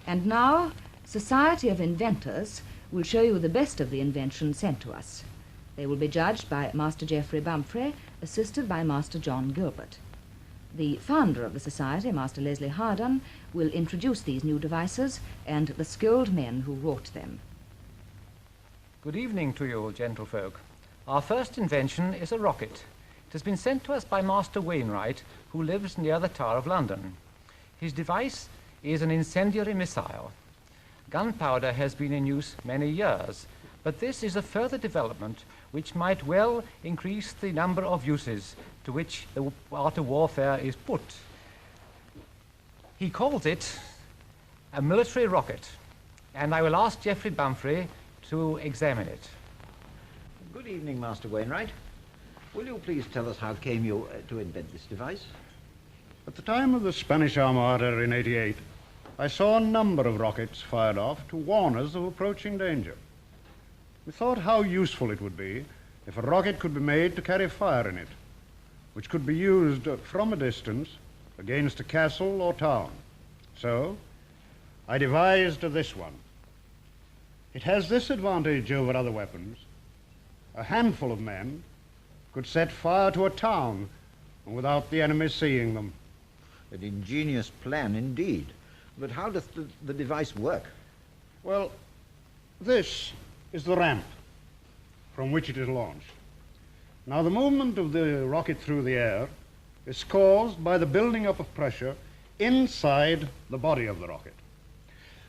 And now, Society of Inventors will show you the best of the inventions sent to us. They will be judged by Master Geoffrey Bumfrey, assisted by Master John Gilbert. The founder of the Society, Master Leslie Harden, will introduce these new devices and the skilled men who wrought them. Good evening to you, gentlefolk. Our first invention is a rocket. It has been sent to us by Master Wainwright, who lives near the Tower of London. His device is an incendiary missile. Gunpowder has been in use many years, but this is a further development which might well increase the number of uses to which the art of warfare is put. He calls it a military rocket, and I will ask Geoffrey Bumfrey to examine it. Good evening, Master Wainwright. Will you please tell us how came you to invent this device? At the time of the Spanish Armada in '88, I saw a number of rockets fired off to warn us of approaching danger. We thought how useful it would be if a rocket could be made to carry fire in it, which could be used from a distance against a castle or town. So, I devised this one. It has this advantage over other weapons. A handful of men could set fire to a town without the enemy seeing them. An ingenious plan indeed. But how does the device work? Well, this is the ramp from which it is launched. Now, the movement of the rocket through the air is caused by the building up of pressure inside the body of the rocket.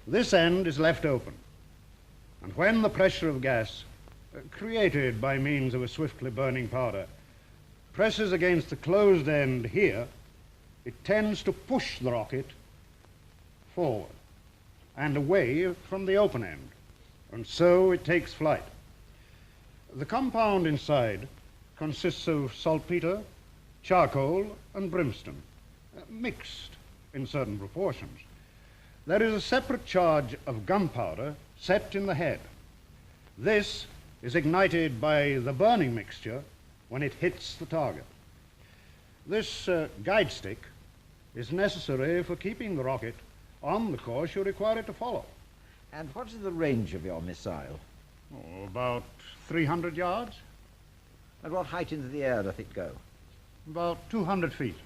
This end is left open, and when the pressure of gas, created by means of a swiftly burning powder, presses against the closed end here, it tends to push the rocket forward and away from the open end, and so it takes flight. The compound inside consists of saltpeter, charcoal, and brimstone, mixed in certain proportions. There is a separate charge of gunpowder set in the head. This is ignited by the burning mixture when it hits the target. This guide stick is necessary for keeping the rocket on the course you require it to follow. And what is the range of your missile? Oh, about 300 yards. At what height into the air doth it go? About 200 feet,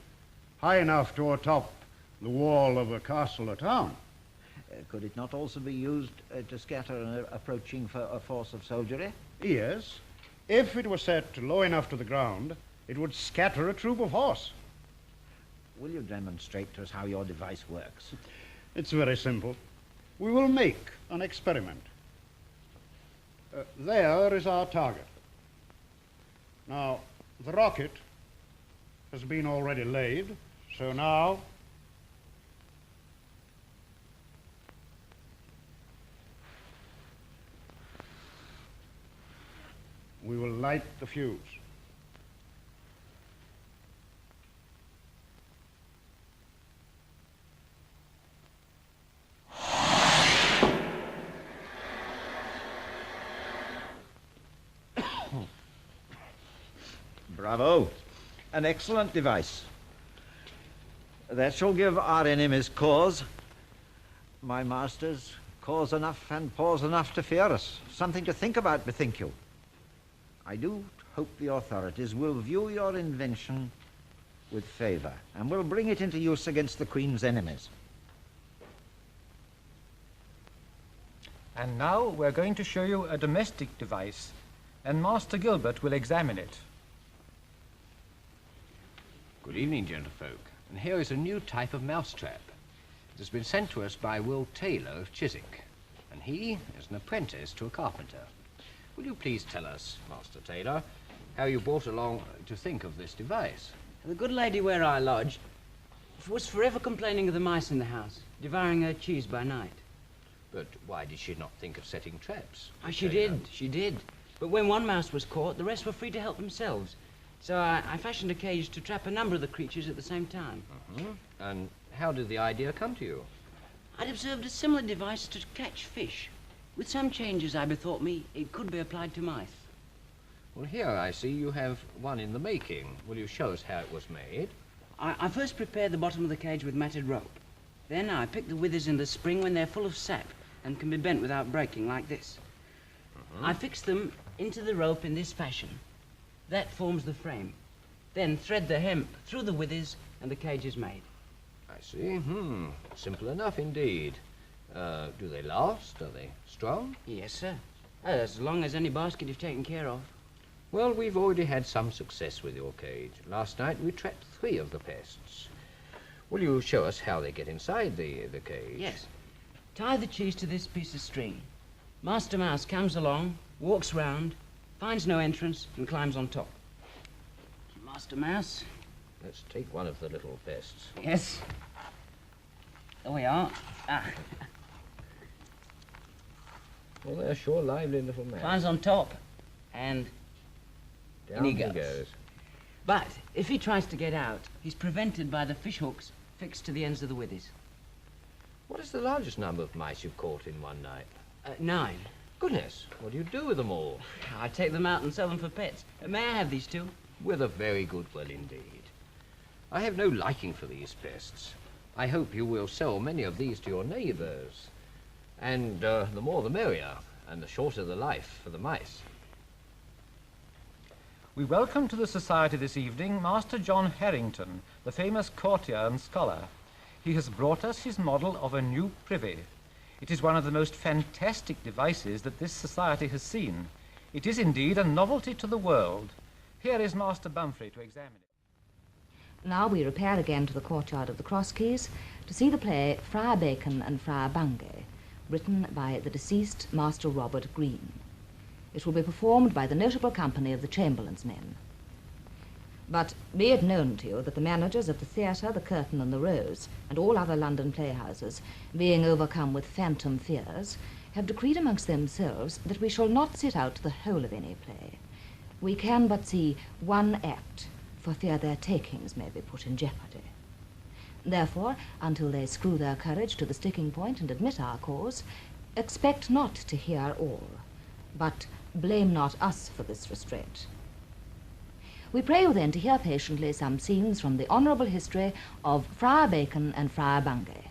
high enough to atop the wall of a castle or town. Could it not also be used to scatter an approaching a force of soldiery? Yes. If it were set low enough to the ground, it would scatter a troop of horse. Will you demonstrate to us how your device works? It's very simple. We will make an experiment. There is our target. Now, the rocket has been already laid, so now we will light the fuse. Bravo. An excellent device. That shall give our enemies cause, my masters, cause enough and pause enough to fear us. Something to think about, bethink you. I do hope the authorities will view your invention with favor and will bring it into use against the Queen's enemies. And now we're going to show you a domestic device, and Master Gilbert will examine it. Good evening, gentlefolk. And here is a new type of mousetrap. It has been sent to us by Will Taylor of Chiswick, and he is an apprentice to a carpenter. Will you please tell us, Master Taylor, how you brought along to think of this device? The good lady where I lodge was forever complaining of the mice in the house, devouring her cheese by night. But why did she not think of setting traps? She did. But when one mouse was caught, the rest were free to help themselves. So I fashioned a cage to trap a number of the creatures at the same time. And how did the idea come to you? I'd observed a similar device to catch fish. With some changes, I bethought me it could be applied to mice. Well, here I see you have one in the making. Will you show us how it was made? I first prepared the bottom of the cage with matted rope. Then I pick the withers in the spring when they're full of sap and can be bent without breaking, like this. I fix them into the rope in this fashion. That forms the frame. Then thread the hemp through the withers and the cage is made. I see. Simple enough indeed. Do they last? Are they strong? Yes, sir. As long as any basket you've taken care of. Well, we've already had some success with your cage. Last night we trapped 3 of the pests. Will you show us how they get inside the cage? Yes. Tie the cheese to this piece of string. Master Mouse comes along, walks round, finds no entrance, and climbs on top. Master Mouse. Let's take one of the little pests. Yes. There we are. Well, they're sure lively little men. Climbs on top, and Down he goes. But if he tries to get out, he's prevented by the fish hooks fixed to the ends of the withers. What is the largest number of mice you've caught in one night? 9. Goodness, what do you do with them all? I take them out and sell them for pets. May I have these 2? With a very good will indeed. I have no liking for these pests. I hope you will sell many of these to your neighbours. And the more the merrier, and the shorter the life for the mice. We welcome to the society this evening Master John Harrington, the famous courtier and scholar. He has brought us his model of a new privy. It is one of the most fantastic devices that this society has seen. It is indeed a novelty to the world. Here is Master Bumfrey to examine it. Now we repair again to the courtyard of the Cross Keys to see the play Friar Bacon and Friar Bungay, written by the deceased Master Robert Green. It will be performed by the notable company of the Chamberlain's men. But be it known to you that the managers of the Theatre, the Curtain and the Rose, and all other London playhouses, being overcome with phantom fears, have decreed amongst themselves that we shall not sit out the whole of any play. We can but see one act, for fear their takings may be put in jeopardy. Therefore, until they screw their courage to the sticking point and admit our cause, expect not to hear all, but blame not us for this restraint. We pray you then to hear patiently some scenes from the honourable history of Friar Bacon and Friar Bungay.